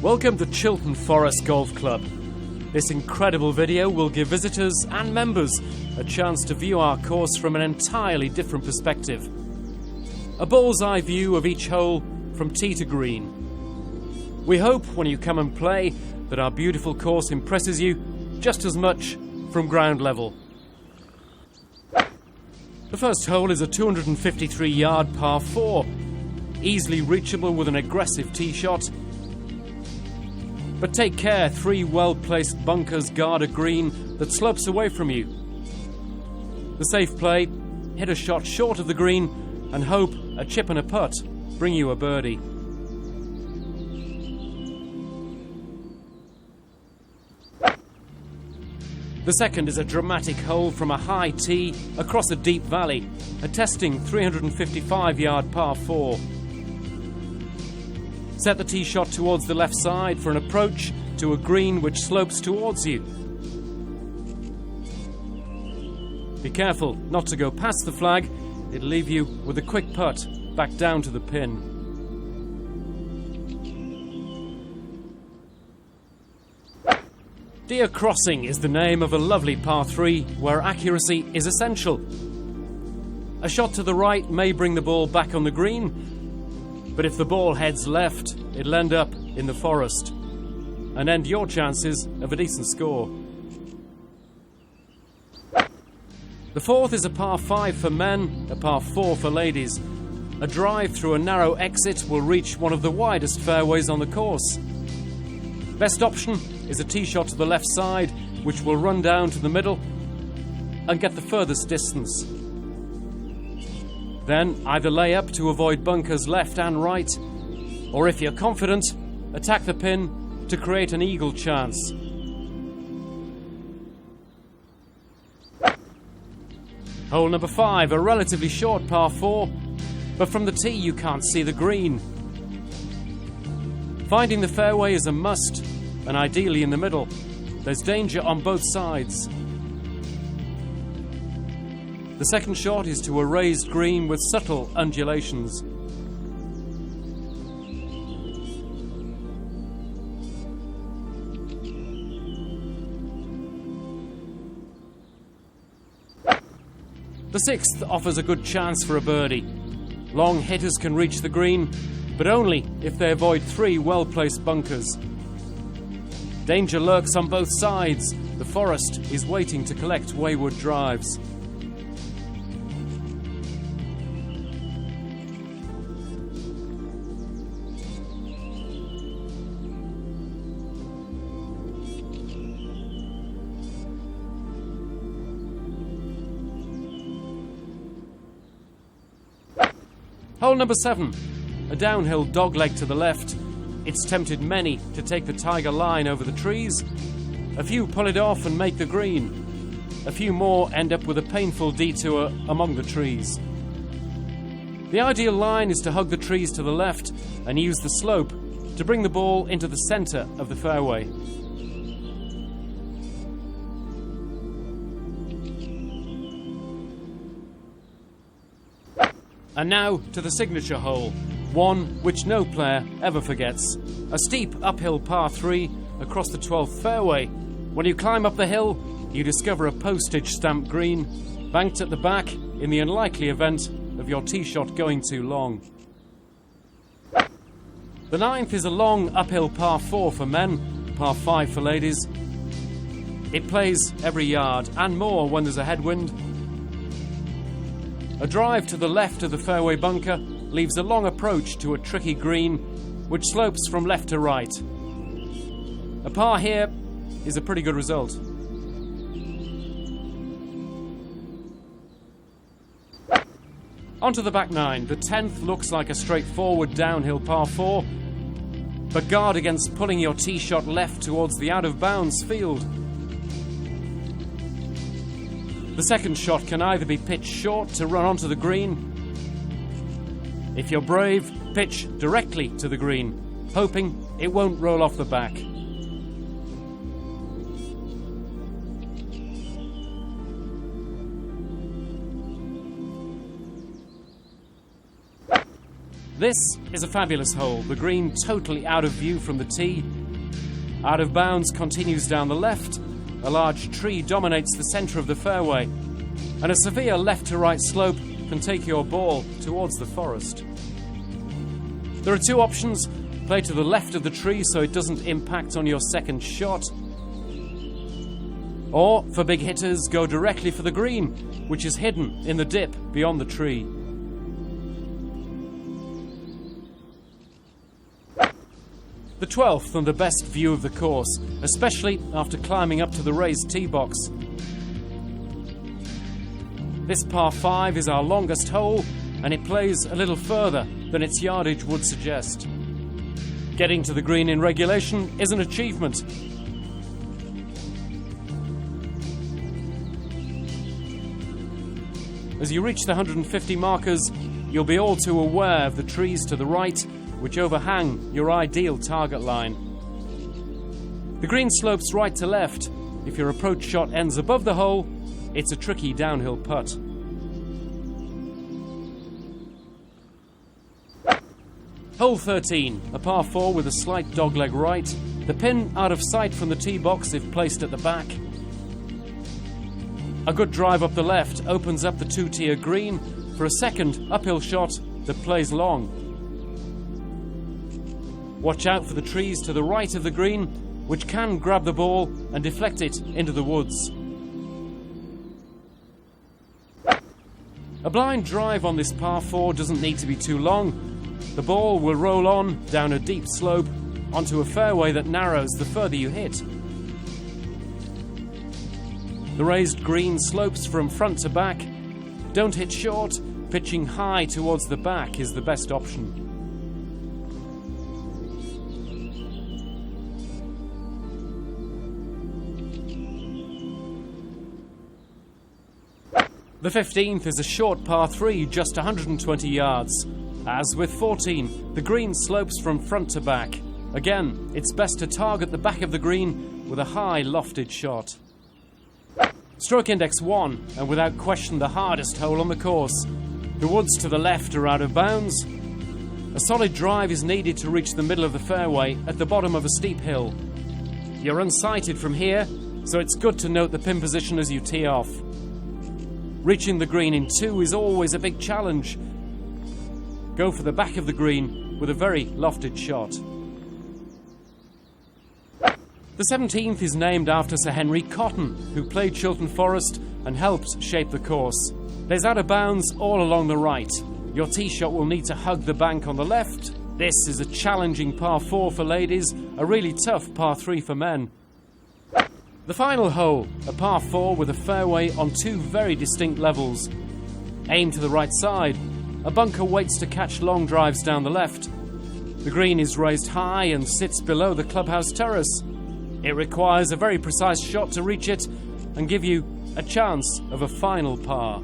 Welcome to Chiltern Forest Golf Club. This incredible video will give visitors and members a chance to view our course from an entirely different perspective. A bullseye view of each hole from tee to green. We hope when you come and play that our beautiful course impresses you just as much from ground level. The first hole is a 253-yard par 4, easily reachable with an aggressive tee shot. But take care, 3 well-placed bunkers guard a green that slopes away from you. The safe play, hit a shot short of the green and hope a chip and a putt bring you a birdie. The second is a dramatic hole from a high tee across a deep valley, a testing 355-yard par 4. Set the tee shot towards the left side for an approach to a green which slopes towards you. Be careful not to go past the flag, it'll leave you with a quick putt back down to the pin. Deer Crossing is the name of a lovely par 3 where accuracy is essential. A shot to the right may bring the ball back on the green, but if the ball heads left, it'll end up in the forest and end your chances of a decent score. The fourth is a par 5 for men, a par 4 for ladies. A drive through a narrow exit will reach one of the widest fairways on the course. Best option is a tee shot to the left side, which will run down to the middle and get the furthest distance. Then either lay up to avoid bunkers left and right, or if you're confident, attack the pin to create an eagle chance. Hole number 5, a relatively short par 4, but from the tee you can't see the green. Finding the fairway is a must, and ideally in the middle. There's danger on both sides. The second shot is to a raised green with subtle undulations. The sixth offers a good chance for a birdie. Long hitters can reach the green, but only if they avoid 3 well-placed bunkers. Danger lurks on both sides. The forest is waiting to collect wayward drives. Hole number 7, a downhill dogleg to the left. It's tempted many to take the tiger line over the trees. A few pull it off and make the green. A few more end up with a painful detour among the trees. The ideal line is to hug the trees to the left and use the slope to bring the ball into the center of the fairway. And now to the signature hole, one which no player ever forgets. A steep uphill par 3 across the 12th fairway. When you climb up the hill, you discover a postage stamp green, banked at the back in the unlikely event of your tee shot going too long. The 9th is a long uphill par 4 for men, par 5 for ladies. It plays every yard and more when there's a headwind. A drive to the left of the fairway bunker leaves a long approach to a tricky green which slopes from left to right. A par here is a pretty good result. Onto the back 9. The 10th looks like a straightforward downhill par 4, but guard against pulling your tee shot left towards the out-of-bounds field. The second shot can either be pitched short to run onto the green. If you're brave, pitch directly to the green, hoping it won't roll off the back. This is a fabulous hole, the green totally out of view from the tee, Out of bounds continues down the left. A large tree dominates the centre of the fairway, and a severe left-to-right slope can take your ball towards the forest. There are two options: play to the left of the tree so it doesn't impact on your second shot, or, for big hitters, go directly for the green, which is hidden in the dip beyond the tree. The 12th and the best view of the course, especially after climbing up to the raised tee box. This par 5 is our longest hole, and it plays a little further than its yardage would suggest. Getting to the green in regulation is an achievement. As you reach the 150 markers, you'll be all too aware of the trees to the right, which overhang your ideal target line. The green slopes right to left. If your approach shot ends above the hole, it's a tricky downhill putt. Hole 13, a par 4 with a slight dogleg right. The pin out of sight from the tee box if placed at the back. A good drive up the left opens up the two-tier green for a second uphill shot that plays long. Watch out for the trees to the right of the green, which can grab the ball and deflect it into the woods. A blind drive on this par 4 doesn't need to be too long. The ball will roll on down a deep slope onto a fairway that narrows the further you hit. The raised green slopes from front to back. Don't hit short. Pitching high towards the back is the best option. The 15th is a short par 3, just 120 yards. As with 14, the green slopes from front to back. Again, it's best to target the back of the green with a high lofted shot. Stroke index 1, and without question the hardest hole on the course. The woods to the left are out of bounds. A solid drive is needed to reach the middle of the fairway at the bottom of a steep hill. You're unsighted from here, so it's good to note the pin position as you tee off. Reaching the green in 2 is always a big challenge. Go for the back of the green with a very lofted shot. The 17th is named after Sir Henry Cotton, who played Chiltern Forest and helped shape the course. There's out of bounds all along the right. Your tee shot will need to hug the bank on the left. This is a challenging par 4 for ladies, a really tough par 3 for men. The final hole, a par 4 with a fairway on 2 very distinct levels. Aim to the right side. A bunker waits to catch long drives down the left. The green is raised high and sits below the clubhouse terrace. It requires a very precise shot to reach it and give you a chance of a final par.